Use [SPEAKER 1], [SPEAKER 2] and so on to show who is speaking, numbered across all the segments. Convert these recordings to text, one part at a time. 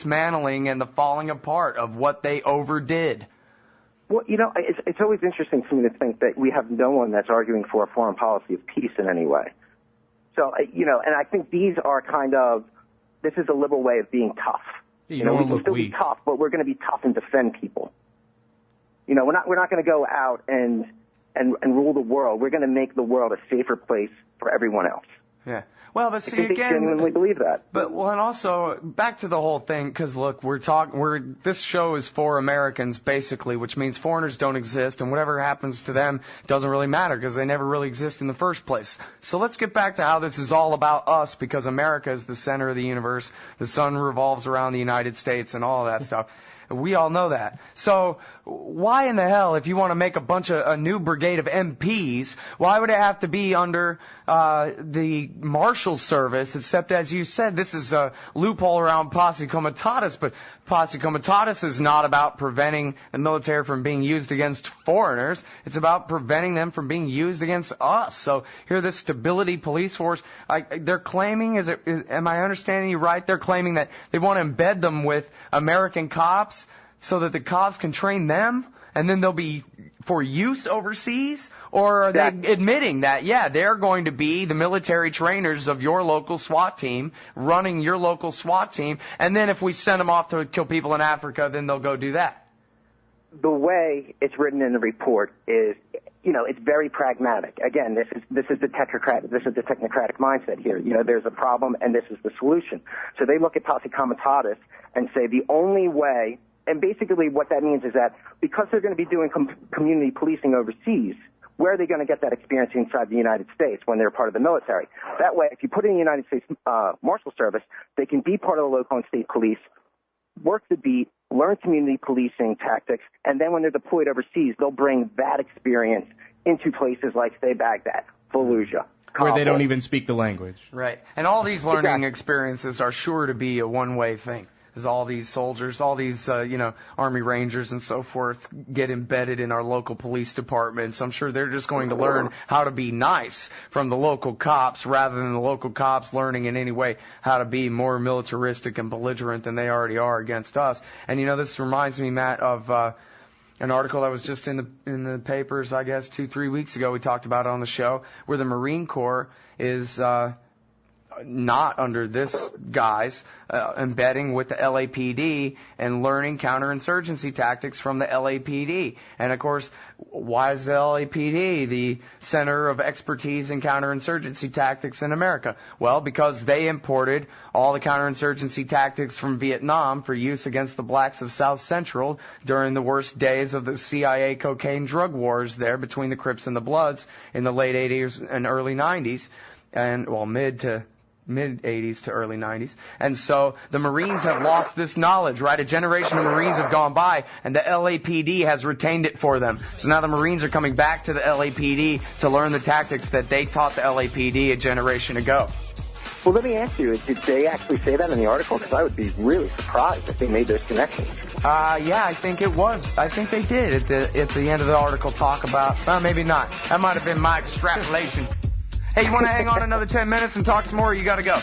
[SPEAKER 1] dismantling and the falling apart of what they overdid.
[SPEAKER 2] Well, it's always interesting to me to think that we have no one that's arguing for a foreign policy of peace in any way. So, and I think these are this is a liberal way of being tough. We can still be tough, but we're going to be tough and defend people. We're not going to go out and rule the world. We're going to make the world a safer place for everyone else.
[SPEAKER 1] Yeah. Well, but see,
[SPEAKER 2] I think they genuinely believe that.
[SPEAKER 1] But, and also, back to the whole thing, because, look, this show is for Americans, basically, which means foreigners don't exist, and whatever happens to them doesn't really matter, because they never really exist in the first place. So let's get back to how this is all about us, because America is the center of the universe. The sun revolves around the United States and all of that stuff. We all know that. So why in the hell, if you want to make a new brigade of MPs, why would it have to be under the Marshal service? Except, as you said, this is a loophole around Posse Comitatus, but Posse Comitatus is not about preventing the military from being used against foreigners. It's about preventing them from being used against us. So here, this stability police force, they're claiming, am I understanding you right? They're claiming that they want to embed them with American cops so that the cops can train them, and then they'll be for use overseas? Or are they admitting that, they're going to be the military trainers of your local SWAT team, running your local SWAT team, and then if we send them off to kill people in Africa, then they'll go do that?
[SPEAKER 2] The way it's written in the report is, it's very pragmatic. Again, this is the technocratic mindset here. There's a problem, and this is the solution. So they look at Posse Comitatus and say the only way. And basically what that means is that because they're going to be doing community policing overseas, where are they going to get that experience inside the United States when they're part of the military? That way, if you put in the United States Marshal Service, they can be part of the local and state police, work the beat, learn community policing tactics, and then when they're deployed overseas, they'll bring that experience into places like, say, Baghdad, Fallujah, Kabul.
[SPEAKER 3] Where they don't even speak the language.
[SPEAKER 1] Right. And all these learning experiences are sure to be a one-way thing. As all these soldiers, all these, Army Rangers and so forth get embedded in our local police departments. I'm sure they're just going to learn how to be nice from the local cops rather than the local cops learning in any way how to be more militaristic and belligerent than they already are against us. And, this reminds me, Matt, of an article that was just in the papers, I guess, 2-3 weeks ago. We talked about it on the show, where the Marine Corps is not under this guise, embedding with the LAPD and learning counterinsurgency tactics from the LAPD. And of course, why is the LAPD the center of expertise in counterinsurgency tactics in America? Well, because they imported all the counterinsurgency tactics from Vietnam for use against the blacks of South Central during the worst days of the CIA cocaine drug wars there between the Crips and the Bloods in the late 80s and early 90s, and mid-80s to early 90s. And so the Marines have lost this knowledge, right? A generation of Marines have gone by, and the LAPD has retained it for them. So now the Marines are coming back to the LAPD to learn the tactics that they taught the LAPD a generation ago.
[SPEAKER 2] Well, let me ask you, did they actually say that in the article? Because I would be really surprised if they made those connections.
[SPEAKER 1] I think it was. I think they did at the end of the article talk about, well, maybe not. That might have been my extrapolation. Hey, you want to hang on another 10 minutes and talk some more, or you got to go?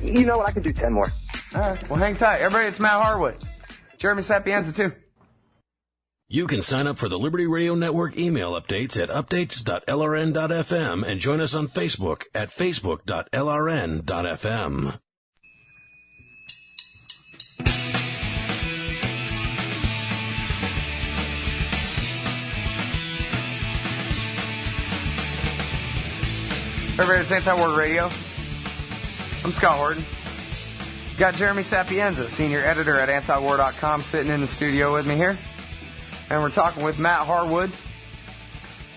[SPEAKER 2] You know what? I can do 10 more.
[SPEAKER 1] All right. Well, hang tight. Everybody, it's Matt Harwood. Jeremy Sapienza, too.
[SPEAKER 4] You can sign up for the Liberty Radio Network email updates at updates.lrn.fm and join us on Facebook at facebook.lrn.fm.
[SPEAKER 1] Everybody, it's Antiwar Radio. I'm Scott Horton. Got Jeremy Sapienza, senior editor at Antiwar.com, sitting in the studio with me here. And we're talking with Matt Harwood.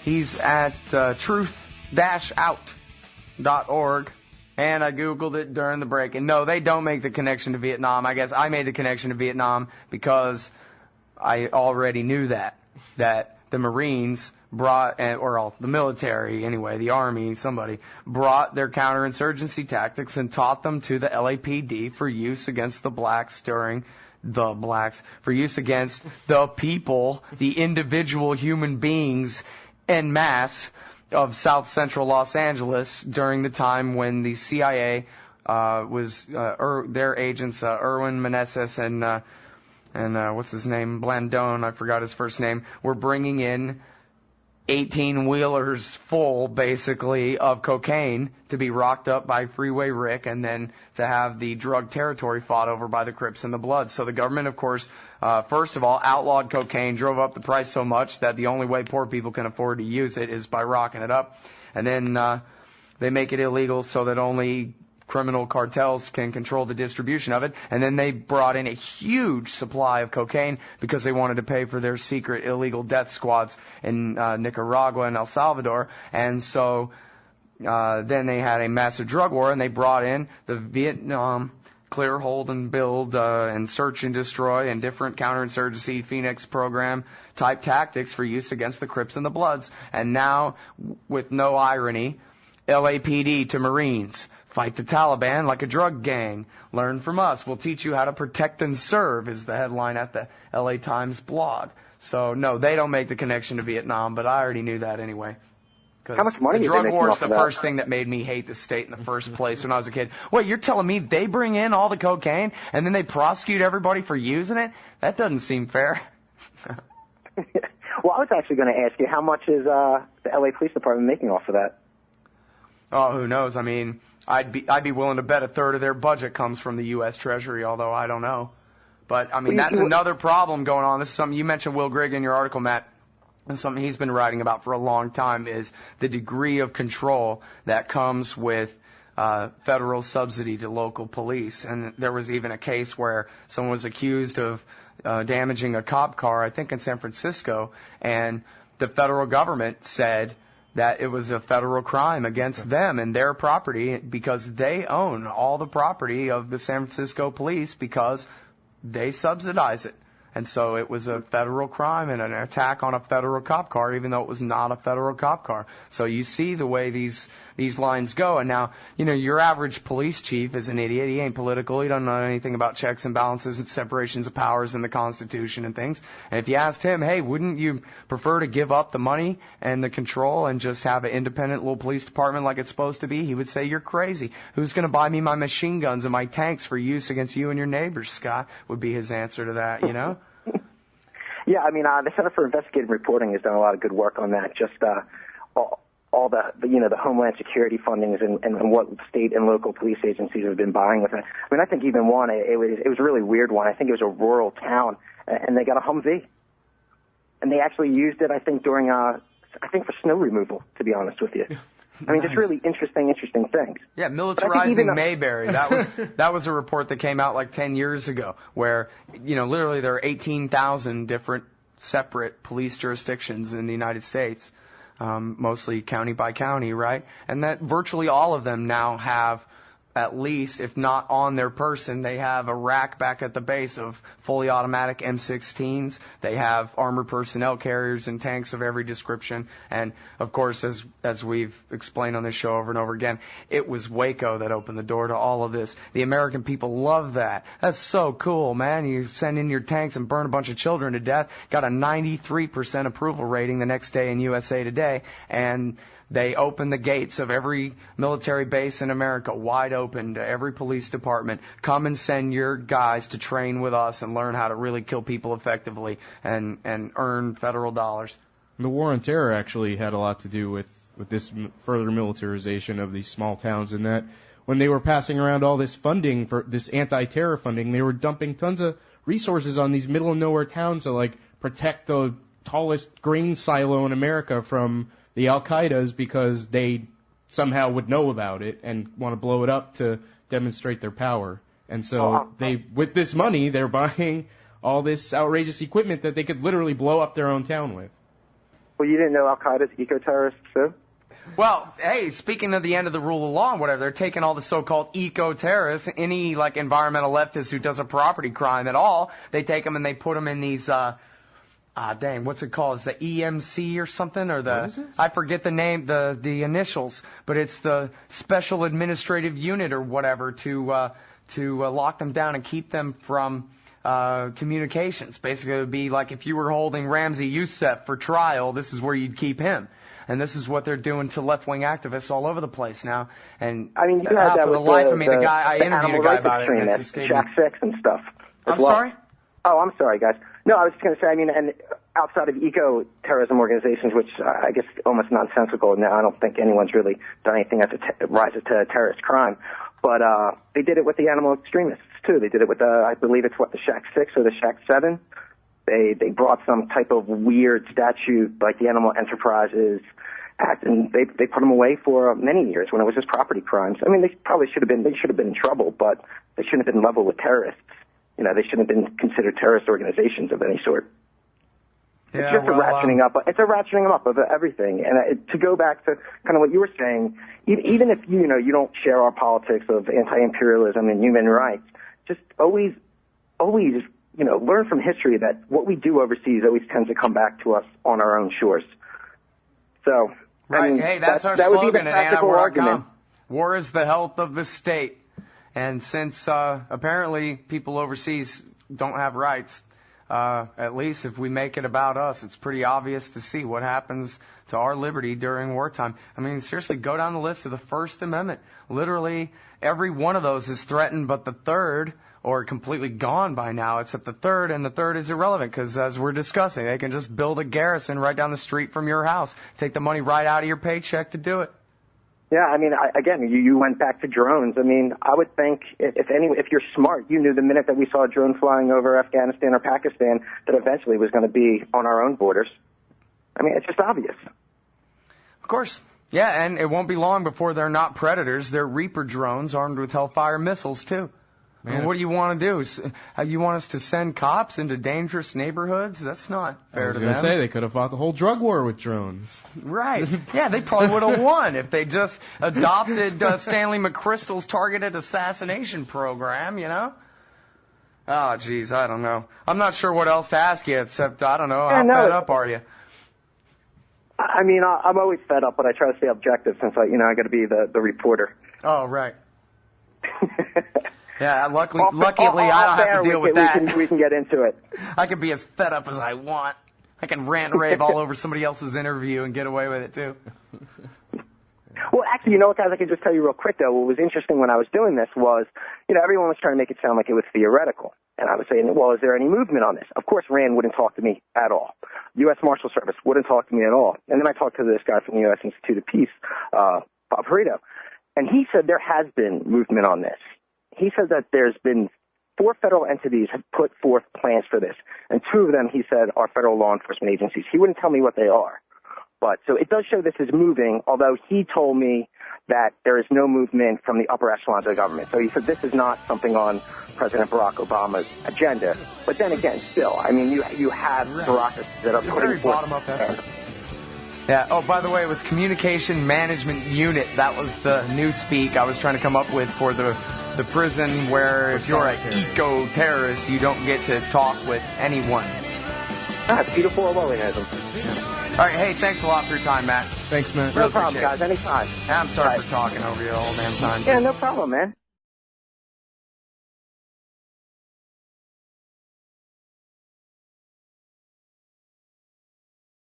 [SPEAKER 1] He's at truth-out.org. And I Googled it during the break. And no, they don't make the connection to Vietnam. I guess I made the connection to Vietnam because I already knew that the Marines brought, the military anyway, the Army, somebody, brought their counterinsurgency tactics and taught them to the LAPD for use against the blacks for use against the people, the individual human beings en masse of South Central Los Angeles during the time when the CIA their agents, Erwin Meneses and what's his name, Blandone, I forgot his first name, were bringing in 18-wheelers full, basically, of cocaine to be rocked up by Freeway Rick and then to have the drug territory fought over by the Crips and the Bloods. So the government, of course, first of all, outlawed cocaine, drove up the price so much that the only way poor people can afford to use it is by rocking it up. And then they make it illegal so that only criminal cartels can control the distribution of it. And then they brought in a huge supply of cocaine because they wanted to pay for their secret illegal death squads in Nicaragua and El Salvador. And so then they had a massive drug war, and they brought in the Vietnam clear, hold, and build and search and destroy and different counterinsurgency Phoenix program type tactics for use against the Crips and the Bloods. And now, with no irony, LAPD to Marines. Fight the Taliban like a drug gang. Learn from us. We'll teach you how to protect and serve is the headline at the LA Times blog. So, no, they don't make the connection to Vietnam, but I already knew that anyway.
[SPEAKER 2] How much money
[SPEAKER 1] the
[SPEAKER 2] are they
[SPEAKER 1] drug
[SPEAKER 2] making
[SPEAKER 1] war is
[SPEAKER 2] off
[SPEAKER 1] the
[SPEAKER 2] of that?
[SPEAKER 1] first thing that made me hate the state in the first place when I was a kid. Wait, you're telling me they bring in all the cocaine and then they prosecute everybody for using it? That doesn't seem fair.
[SPEAKER 2] Well, I was actually going to ask you, how much is the LA Police Department making off of that?
[SPEAKER 1] Oh, who knows? I mean, I'd be willing to bet a third of their budget comes from the U.S. Treasury, although I don't know. But, I mean, that's another problem going on. This is something you mentioned Will Grigg in your article, Matt, and something he's been writing about for a long time is the degree of control that comes with federal subsidy to local police. And there was even a case where someone was accused of damaging a cop car, I think in San Francisco, and the federal government said that it was a federal crime against them and their property because they own all the property of the San Francisco police because they subsidize it. And so it was a federal crime and an attack on a federal cop car, even though it was not a federal cop car. So you see the way these lines go. And now, you know, your average police chief is an idiot. He ain't political. He doesn't know anything about checks and balances and separations of powers in the Constitution and things. And if you asked him, hey, wouldn't you prefer to give up the money and the control and just have an independent little police department like it's supposed to be? He would say, you're crazy. Who's going to buy me my machine guns and my tanks for use against you and your neighbors, Scott? Would be his answer to that, you know?
[SPEAKER 2] Yeah, I mean, the Center for Investigative Reporting has done a lot of good work on that. Just all the Homeland Security fundings and what state and local police agencies have been buying with it. I mean, I think even one, it was a really weird one. I think it was a rural town, and they got a Humvee, and they actually used it, I think, during for snow removal. To be honest with you. I mean, just really interesting things.
[SPEAKER 1] Yeah, militarizing Mayberry. That was a report that came out like 10 years ago where, you know, literally there are 18,000 different separate police jurisdictions in the United States, mostly county by county, right? And that virtually all of them now have at least, if not on their person, they have a rack back at the base of fully automatic M16s. They have armored personnel carriers and tanks of every description. And, of course, as we've explained on this show over and over again, it was Waco that opened the door to all of this. The American people love that. That's so cool, man. You send in your tanks and burn a bunch of children to death. Got a 93% approval rating the next day in USA Today. And they open the gates of every military base in America wide open to every police department. Come and send your guys to train with us and learn how to really kill people effectively and earn federal dollars.
[SPEAKER 3] The war on terror actually had a lot to do with this further militarization of these small towns, in that when they were passing around all this funding for this anti-terror funding, they were dumping tons of resources on these middle of nowhere towns to like protect the tallest grain silo in America from the Al-Qaedas because they somehow would know about it and want to blow it up to demonstrate their power. And so with this money, they're buying all this outrageous equipment that they could literally blow up their own town with.
[SPEAKER 2] Well, you didn't know Al-Qaeda's eco-terrorists, too?
[SPEAKER 1] Well, hey, speaking of the end of the rule of law and whatever, they're taking all the so-called eco-terrorists, any like environmental leftist who does a property crime at all, they take them and they put them in these, what's it called? It's the EMC or something, or
[SPEAKER 3] what is it?
[SPEAKER 1] I forget the name, the initials, but it's the Special Administrative Unit or whatever to lock them down and keep them from communications. Basically, it would be like if you were holding Ramzi Youssef for trial, this is where you'd keep him. And this is what they're doing to left-wing activists all over the place now. And
[SPEAKER 2] I mean, you had that
[SPEAKER 1] for the
[SPEAKER 2] with
[SPEAKER 1] life of me, the guy I interviewed a guy about it, and it's escaping.
[SPEAKER 2] Shack 6 and stuff.
[SPEAKER 1] I'm sorry?
[SPEAKER 2] Oh, I'm sorry, guys. No, I was just going to say, I mean, and outside of eco-terrorism organizations, which I guess almost nonsensical, now I don't think anyone's really done anything that rises to terrorist crime. But they did it with the animal extremists, too. They did it with, I believe it's the Shack 6 or the Shack 7. They brought some type of weird statute like the Animal Enterprises Act, and they put them away for many years when it was just property crimes. I mean, they should have been in trouble, but they shouldn't have been leveled with terrorists. You know, they shouldn't have been considered terrorist organizations of any sort.
[SPEAKER 1] Yeah,
[SPEAKER 2] it's just a ratcheting up. It's a ratcheting up of everything. And to go back to kind of what you were saying, even if you don't share our politics of anti-imperialism and human rights, just always, learn from history that what we do overseas always tends to come back to us on our own shores. So,
[SPEAKER 1] right.
[SPEAKER 2] I mean,
[SPEAKER 1] hey, that's our slogan at Antiwar.com. War is the health of the state. And since apparently people overseas don't have rights, at least if we make it about us, it's pretty obvious to see what happens to our liberty during wartime. I mean, seriously, go down the list of the First Amendment. Literally, every one of those is threatened but the third, or completely gone by now, except the third, and the third is irrelevant because, as we're discussing, they can just build a garrison right down the street from your house, take the money right out of your paycheck to do it.
[SPEAKER 2] Yeah, I mean, you went back to drones. I mean, I would think if you're smart, you knew the minute that we saw a drone flying over Afghanistan or Pakistan that eventually was going to be on our own borders. I mean, it's just obvious.
[SPEAKER 1] Of course. Yeah, and it won't be long before they're not Predators. They're Reaper drones armed with Hellfire missiles, too. Man. What do you want to do? You want us to send cops into dangerous neighborhoods? That's not fair to them.
[SPEAKER 3] I was going to say, they could have fought the whole drug war with drones.
[SPEAKER 1] Right. Yeah, they probably would have won if they just adopted Stanley McChrystal's targeted assassination program, you know? Oh, geez, I don't know. I'm not sure what else to ask you except, I don't know, how fed up are you?
[SPEAKER 2] I mean, I'm always fed up, but I try to stay objective since I got to be the reporter.
[SPEAKER 1] Oh, right. Yeah, luckily I don't have to deal with that.
[SPEAKER 2] We can get into it.
[SPEAKER 1] I can be as fed up as I want. I can rant and rave all over somebody else's interview and get away with it, too.
[SPEAKER 2] Well, actually, you know what, guys, I can just tell you real quick, though. What was interesting when I was doing this was, everyone was trying to make it sound like it was theoretical. And I was saying, well, is there any movement on this? Of course, Rand wouldn't talk to me at all. U.S. Marshal Service wouldn't talk to me at all. And then I talked to this guy from the U.S. Institute of Peace, Bob Harwood, and he said there has been movement on this. He said that there's been 4 federal entities have put forth plans for this, and 2 of them, he said, are federal law enforcement agencies. He wouldn't tell me what they are. But so it does show this is moving, although he told me that there is no movement from the upper echelons of the government. So he said this is not something on President Barack Obama's agenda. But then again, still, I mean, you have bureaucracies that are putting forth.
[SPEAKER 1] Yeah. Oh, by the way, it was Communication Management Unit. That was the new speak I was trying to come up with for the prison where if you're an eco-terrorist, you don't get to talk with anyone.
[SPEAKER 2] That's beautiful Orwellianism.
[SPEAKER 1] All right, hey, thanks a lot for your time, Matt.
[SPEAKER 3] Thanks, Matt.
[SPEAKER 2] No problem, guys. Anytime.
[SPEAKER 1] I'm sorry for talking over you the whole damn time.
[SPEAKER 2] Yeah, no problem, man.